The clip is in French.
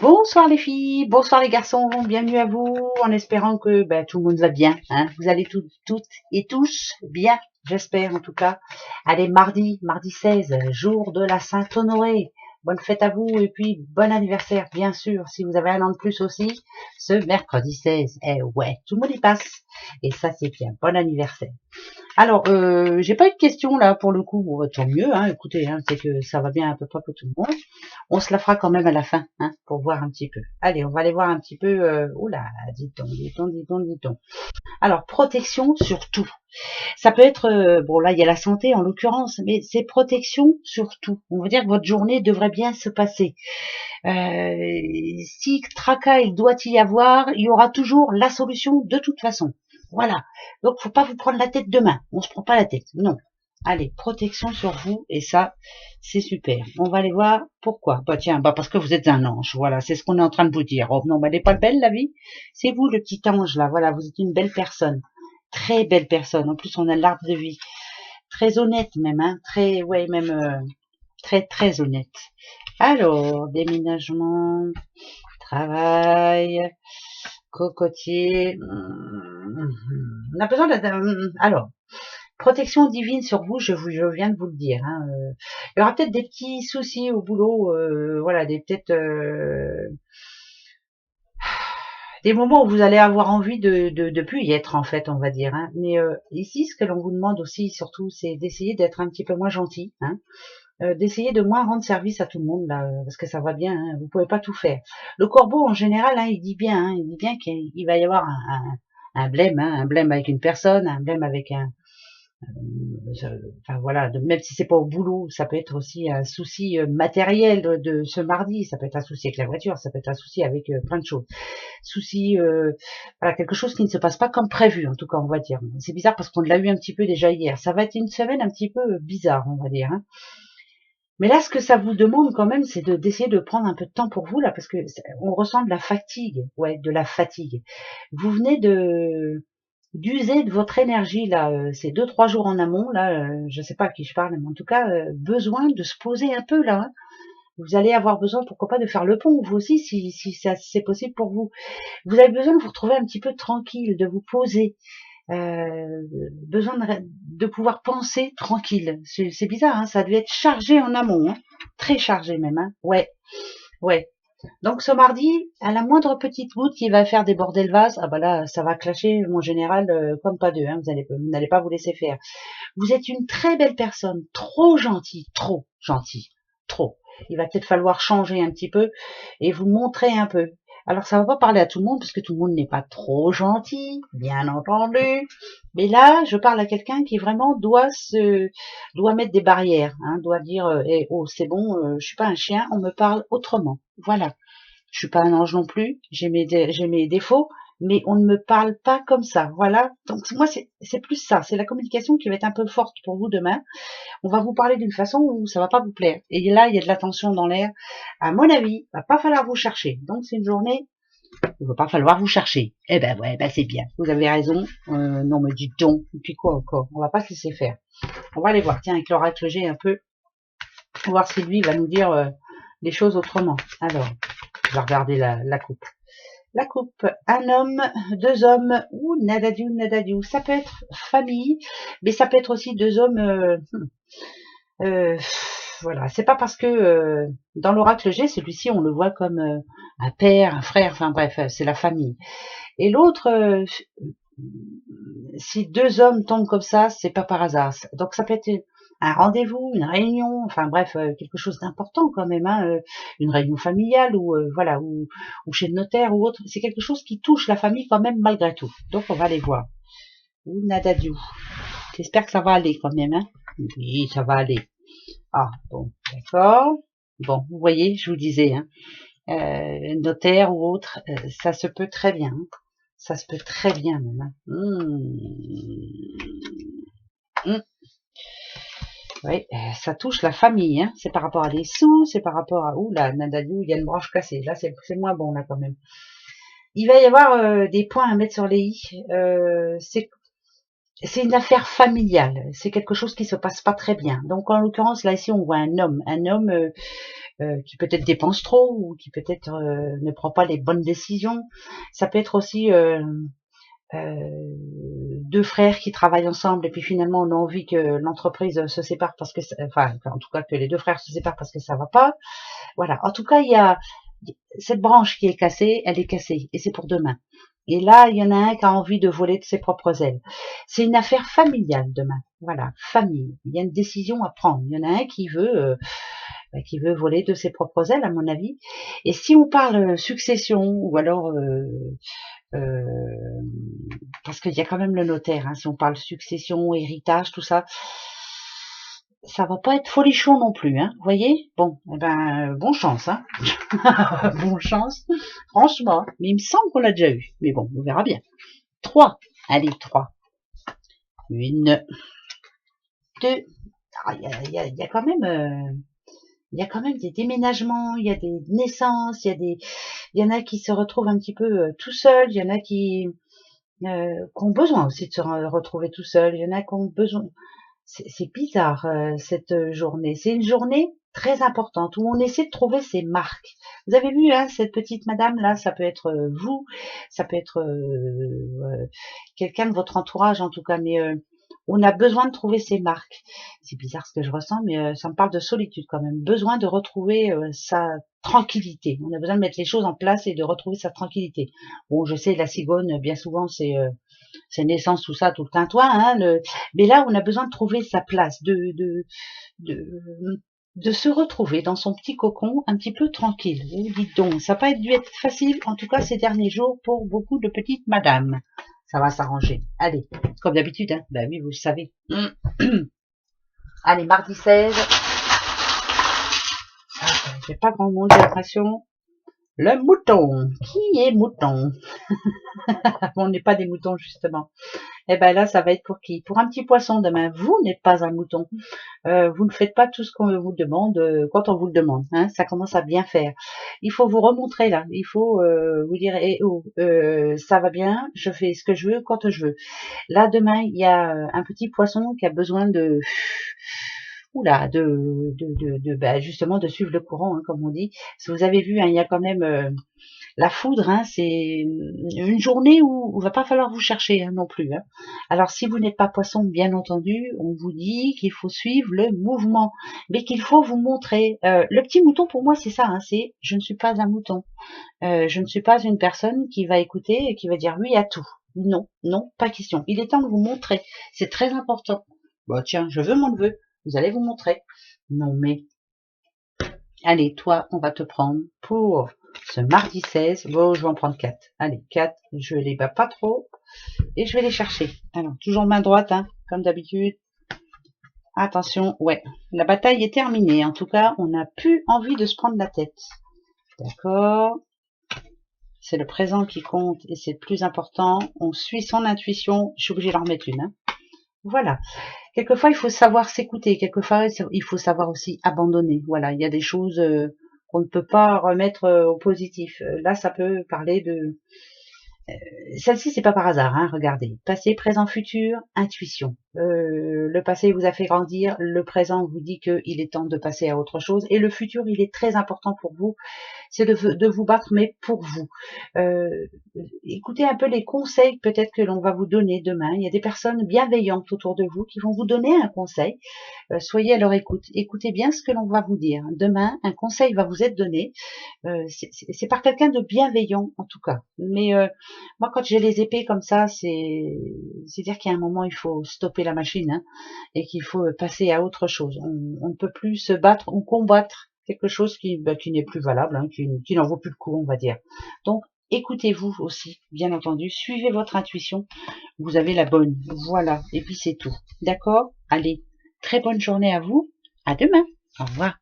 Bonsoir les filles, bonsoir les garçons, bienvenue à vous, en espérant que tout le monde va bien, hein. Vous allez toutes et tous bien, j'espère en tout cas. Allez, mardi 16, jour de la Saint-Honoré. Bonne fête à vous et puis bon anniversaire, bien sûr, si vous avez un an de plus aussi, ce mercredi 16. Eh ouais, tout le monde y passe. Et ça c'est bien, bon anniversaire. Alors, j'ai pas eu de questions là pour le coup, bon, tant mieux, hein, écoutez, hein, c'est que ça va bien à peu près pour tout le monde. On se la fera quand même à la fin, hein, pour voir un petit peu. Allez, on va aller voir un petit peu, oula, dit-on. Alors, protection sur tout. Ça peut être, bon là il y a la santé en l'occurrence, mais c'est protection sur tout. On veut dire que votre journée devrait bien se passer. Si tracas il doit y avoir, il y aura toujours la solution de toute façon. Voilà. Donc faut pas vous prendre la tête demain. On se prend pas la tête. Non. Allez, protection sur vous et ça, c'est super. On va aller voir pourquoi. Bah tiens, parce que vous êtes un ange. Voilà, c'est ce qu'on est en train de vous dire. Oh non, elle n'est pas belle la vie. C'est vous le petit ange là. Voilà, vous êtes une belle personne, très belle personne. En plus, on a l'arbre de vie, très honnête même, hein. Très, ouais, même très honnête. Alors, déménagement, travail, cocotier. On a besoin alors, protection divine sur vous, je viens de vous le dire. Hein, il y aura peut-être des petits soucis au boulot, voilà, des moments où vous allez avoir envie de plus y être en fait, on va dire. Hein. Mais ici, ce que l'on vous demande aussi, surtout, c'est d'essayer d'être un petit peu moins gentil. Hein. D'essayer de moins rendre service à tout le monde là, parce que ça va bien, hein, vous pouvez pas tout faire. Le corbeau en général, hein, il dit bien qu'il va y avoir un blême, hein, un blême avec une personne, un blême avec enfin voilà, même si c'est pas au boulot, ça peut être aussi un souci matériel de ce mardi, ça peut être un souci avec la voiture, ça peut être un souci avec plein de choses, souci, voilà, quelque chose qui ne se passe pas comme prévu, en tout cas on va dire. C'est bizarre parce qu'on l'a eu un petit peu déjà hier, ça va être une semaine un petit peu bizarre, on va dire. Hein. Mais là, ce que ça vous demande quand même, c'est d'essayer de prendre un peu de temps pour vous là, parce que on ressent de la fatigue, ouais, de la fatigue. Vous venez d'user de votre énergie là, ces 2-3 jours en amont là, je sais pas à qui je parle, mais en tout cas, besoin de se poser un peu là. Hein. Vous allez avoir besoin, pourquoi pas, de faire le pont, vous aussi, si ça c'est possible pour vous. Vous avez besoin de vous retrouver un petit peu tranquille, de vous poser. Besoin de pouvoir penser tranquille. C'est bizarre, hein, ça a dû être chargé en amont, hein, très chargé même. Hein. Ouais, ouais. Donc ce mardi, à la moindre petite goutte qui va faire déborder le vase, ah bah là, ça va clasher en général comme pas deux. Hein, vous n'allez pas vous laisser faire. Vous êtes une très belle personne, trop gentille, trop. Il va peut-être falloir changer un petit peu et vous montrer un peu. Alors ça va pas parler à tout le monde parce que tout le monde n'est pas trop gentil, bien entendu. Mais là, je parle à quelqu'un qui vraiment doit mettre des barrières, hein, doit dire eh, oh c'est bon, je suis pas un chien, on me parle autrement. Voilà. Je suis pas un ange non plus, j'ai mes défauts, mais on ne me parle pas comme ça. Voilà. Donc moi c'est plus ça, c'est la communication qui va être un peu forte pour vous demain. On va vous parler d'une façon où ça va pas vous plaire. Et là, il y a de la tension dans l'air. À mon avis, il va pas falloir vous chercher. Donc c'est une journée, il va pas falloir vous chercher. Eh ben ouais, ben c'est bien. Vous avez raison. Non mais dites donc. Et puis quoi encore? On va pas se laisser faire. On va aller voir. Tiens, avec l'oracle G un peu, voir si lui va nous dire les choses autrement. Alors, je vais regarder la coupe. La coupe, un homme, deux hommes, ou nadadiou. Ça peut être famille, mais ça peut être aussi deux hommes. Euh, voilà, c'est pas parce que dans l'oracle G, celui-ci on le voit comme un père, un frère, enfin bref, c'est la famille. Et l'autre, si deux hommes tombent comme ça, c'est pas par hasard. Donc ça peut être un rendez-vous, une réunion, enfin bref, quelque chose d'important quand même, hein, une réunion familiale ou voilà, ou chez le notaire ou autre. C'est quelque chose qui touche la famille quand même malgré tout. Donc on va aller voir. Ou Nadadiou. J'espère que ça va aller quand même, hein. Oui, ça va aller. Ah bon, d'accord. Bon, vous voyez, je vous disais, hein, notaire ou autre, ça se peut très bien. Hein. Ça se peut très bien même. Hein. Oui, ça touche la famille. Hein. C'est par rapport à des sous, c'est par rapport à... Ouh là, Nadalou, il y a une branche cassée. Là, c'est moins bon là quand même. Il va y avoir des points à mettre sur les i. C'est une affaire familiale. C'est quelque chose qui se passe pas très bien. Donc en l'occurrence, là ici, on voit un homme qui peut-être dépense trop ou qui peut-être ne prend pas les bonnes décisions. Ça peut être aussi deux frères qui travaillent ensemble et puis finalement on a envie que l'entreprise se sépare parce que, enfin en tout cas que les deux frères se séparent parce que ça va pas. Voilà. En tout cas, il y a cette branche qui est cassée, elle est cassée et c'est pour demain. Et là, il y en a un qui a envie de voler de ses propres ailes. C'est une affaire familiale demain. Voilà, famille. Il y a une décision à prendre. Il y en a un qui veut voler de ses propres ailes, à mon avis. Et si on parle succession ou alors parce qu'il y a quand même le notaire, hein, si on parle succession, héritage, tout ça, ça va pas être folichon non plus, hein, vous voyez. Bon, eh ben, bonne chance, hein. Bonne chance, franchement. Mais il me semble qu'on l'a déjà eu. Mais bon, on verra bien. 3. Allez, 3. Une, deux. Ah, il y a quand même... il y a quand même des déménagements, il y a des naissances, il y en a qui se retrouvent un petit peu tout seuls, il y en a qui ont besoin aussi de se retrouver tout seuls, il y en a qui ont besoin. C'est bizarre cette journée. C'est une journée très importante où on essaie de trouver ses marques. Vous avez vu, hein, cette petite madame là, ça peut être vous, ça peut être quelqu'un de votre entourage en tout cas, mais on a besoin de trouver ses marques. C'est bizarre ce que je ressens, mais ça me parle de solitude quand même. Besoin de retrouver sa tranquillité. On a besoin de mettre les choses en place et de retrouver sa tranquillité. Bon, je sais, la cigogne, bien souvent, c'est naissance, tout ça, tout le tintouin, hein, mais là, on a besoin de trouver sa place, de se retrouver dans son petit cocon un petit peu tranquille. Oh, dites donc, ça n'a pas dû être facile, en tout cas ces derniers jours, pour beaucoup de petites madames. Ça va s'arranger. Allez, comme d'habitude, hein. Ben oui, vous le savez. Allez, mardi 16. J'ai pas grand monde, j'ai l'impression. Le mouton. Qui est mouton? On n'est pas des moutons, justement. Eh ben là, ça va être pour qui? Pour un petit poisson demain. Vous n'êtes pas un mouton. Vous ne faites pas tout ce qu'on vous demande quand on vous le demande. Hein. Ça commence à bien faire. Il faut vous remontrer là. Il faut vous dire, eh, oh, ça va bien, je fais ce que je veux quand je veux. Là, demain, il y a un petit poisson qui a besoin de... Oula, bah, justement de suivre le courant, hein, comme on dit. Si vous avez vu, hein, il y a quand même la foudre, hein, c'est une journée où il va pas falloir vous chercher hein, non plus. Hein. Alors si vous n'êtes pas poisson, bien entendu, on vous dit qu'il faut suivre le mouvement, mais qu'il faut vous montrer. Le petit mouton pour moi c'est ça, hein, c'est je ne suis pas un mouton, je ne suis pas une personne qui va écouter et qui va dire oui à tout. Non, non, pas question. Il est temps de vous montrer. C'est très important. Bon tiens, je veux mon neveu. Vous allez vous montrer. Non mais allez, toi, on va te prendre pour ce mardi 16. Bon, je vais en prendre 4. Allez, 4. Je les bats pas trop. Et je vais les chercher. Alors, toujours main droite, hein, comme d'habitude. Attention, ouais. La bataille est terminée. En tout cas, on n'a plus envie de se prendre la tête. D'accord. C'est le présent qui compte et c'est le plus important. On suit son intuition. Je suis obligée d'en remettre une. Hein. Voilà. Quelquefois, il faut savoir s'écouter. Quelquefois, il faut savoir aussi abandonner. Voilà, il y a des choses qu'on ne peut pas remettre au positif. Là, ça peut parler de... Celle-ci, c'est pas par hasard, hein, regardez. Passé, présent, futur, intuition. Le passé vous a fait grandir, le présent vous dit qu'il est temps de passer à autre chose, et le futur, il est très important pour vous, c'est de vous battre, mais pour vous. Écoutez un peu les conseils peut-être que l'on va vous donner demain. Il y a des personnes bienveillantes autour de vous qui vont vous donner un conseil. Soyez à leur écoute. Écoutez bien ce que l'on va vous dire. Demain, un conseil va vous être donné. C'est par quelqu'un de bienveillant en tout cas. Mais moi, quand j'ai les épées comme ça, c'est dire qu'il y a un moment, il faut stopper la machine hein, et qu'il faut passer à autre chose. On ne peut plus se battre ou combattre quelque chose qui n'est plus valable, hein, qui n'en vaut plus le coup, on va dire. Donc, écoutez-vous aussi, bien entendu. Suivez votre intuition. Vous avez la bonne. Voilà. Et puis, c'est tout. D'accord? Allez. Très bonne journée à vous. À demain. Au revoir.